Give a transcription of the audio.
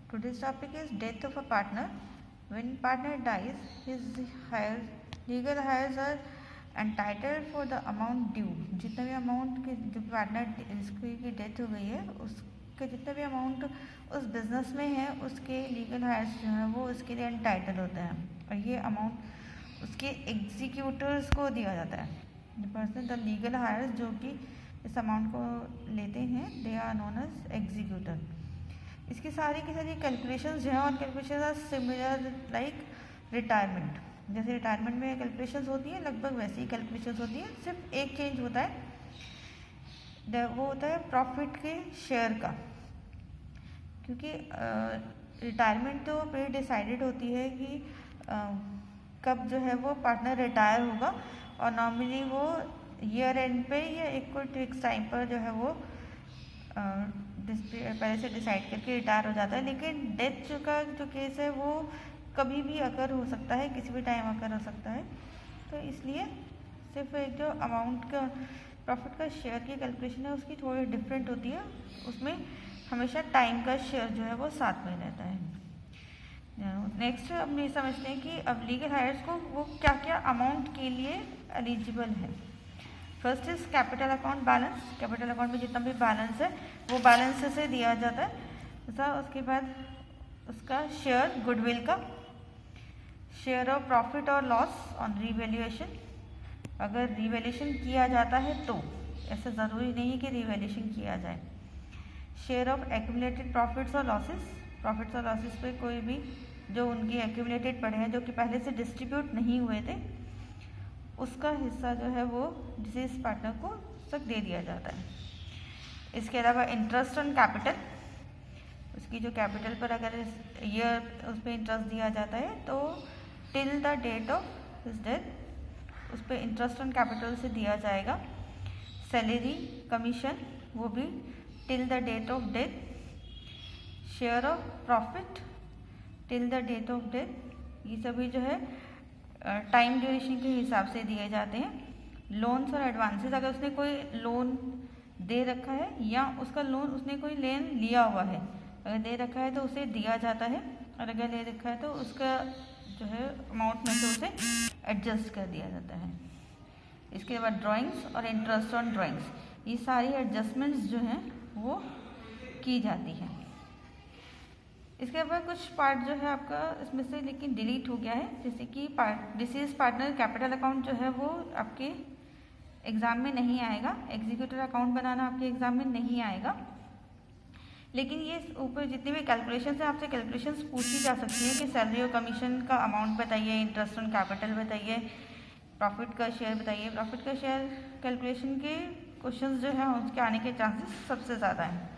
Today's topic is death of a partner. When partner dies, his legal heirs are entitled for the amount due. जितना भी amount के जो partner जिसकी death हो गई है उसके जितना भी अमाउंट उस बिजनेस में है उसके लीगल हायर्स जो है वो उसके लिए एंटाइटल होते हैं और ये अमाउंट उसके एग्जीक्यूटर्स को दिया जाता है. The person the legal heirs जो कि इस अमाउंट को लेते हैं they are known as executor. इसकी सारी की सारी कैलकुलेशंस जो हैं और calculations are similar like retirement. जैसे रिटायरमेंट में कैलकुलेशंस होती है लगभग वैसी ही कैलकुलेशंस होती है. सिर्फ एक चेंज होता है वो होता है प्रॉफिट के शेयर का. क्योंकि रिटायरमेंट तो प्री डिसाइडेड होती है कि कब जो है वो पार्टनर रिटायर होगा और नॉर्मली वो ईयर एंड पे या एक कोई फिक्स टाइम पर जो है वो पहले से डिसाइड करके रिटायर हो जाता है. लेकिन डेथ का जो केस है वो कभी भी अकर हो सकता है, किसी भी टाइम अकर हो सकता है. तो इसलिए सिर्फ एक जो अमाउंट का प्रॉफिट का शेयर की कैलकुलेशन है उसकी थोड़ी डिफरेंट होती है. उसमें हमेशा टाइम का शेयर जो है वो साथ में रहता है. नेक्स्ट अब ये समझते हैं कि अब लीगल हायर्स को वो क्या क्या अमाउंट के लिए एलिजिबल है. First is capital account balance. Capital account में जितना भी बैलेंस है वो बैलेंस से दिया जाता है. उसके बाद उसका शेयर गुडविल का, शेयर ऑफ प्रॉफिट और लॉस ऑन रीवैल्यूएशन. अगर रीवैल्यूएशन किया जाता है तो ऐसा ज़रूरी नहीं है कि रीवैल्यूएशन किया जाए. शेयर ऑफ एक्यूमुलेटेड प्रॉफिट्स और लॉसेस. प्रॉफिट्स और लॉसेस पे कोई भी जो उनकी एक्यूमुलेटेड पड़े हैं जो कि पहले से डिस्ट्रीब्यूट नहीं हुए थे उसका हिस्सा जो है वो डिसीज पार्टनर को तक दे दिया जाता है. इसके अलावा इंटरेस्ट ऑन कैपिटल. उसकी जो कैपिटल पर अगर ईयर उस पर इंटरेस्ट दिया जाता है तो till the date of his death उस पर इंटरेस्ट ऑन कैपिटल से दिया जाएगा. सैलरी कमीशन वो भी till the date of death. Share of profit till the date of death. ये सभी जो है टाइम ड्यूरेशन के हिसाब से दिए जाते हैं. लोन्स और एडवांसेस. अगर उसने कोई लोन दे रखा है या उसका लोन उसने कोई लोन लिया हुआ है, अगर दे रखा है तो उसे दिया जाता है और अगर ले रखा है तो उसका जो है अमाउंट में से उसे एडजस्ट कर दिया जाता है. इसके बाद ड्राइंग्स और इंटरेस्ट ऑन ड्राइंग्स. ये सारी एडजस्टमेंट्स जो हैं वो की जाती हैं. इसके बाद कुछ पार्ट जो है आपका इसमें से लेकिन डिलीट हो गया है. जैसे कि डिसीज पार्टनर कैपिटल अकाउंट जो है वो आपके एग्ज़ाम में नहीं आएगा. एग्जीक्यूटर अकाउंट बनाना आपके एग्ज़ाम में नहीं आएगा. लेकिन ये ऊपर जितनी भी कैलकुलेशंस हैं आपसे कैलकुलेशंस पूछी जा सकती है कि सैलरी और कमीशन का अमाउंट बताइए, इंटरेस्ट ऑन कैपिटल बताइए, प्रॉफिट का शेयर बताइए. प्रॉफिट का शेयर कैलकुलेशन के क्वेश्चंस जो हैं उसके आने के चांसेस सबसे ज़्यादा हैं.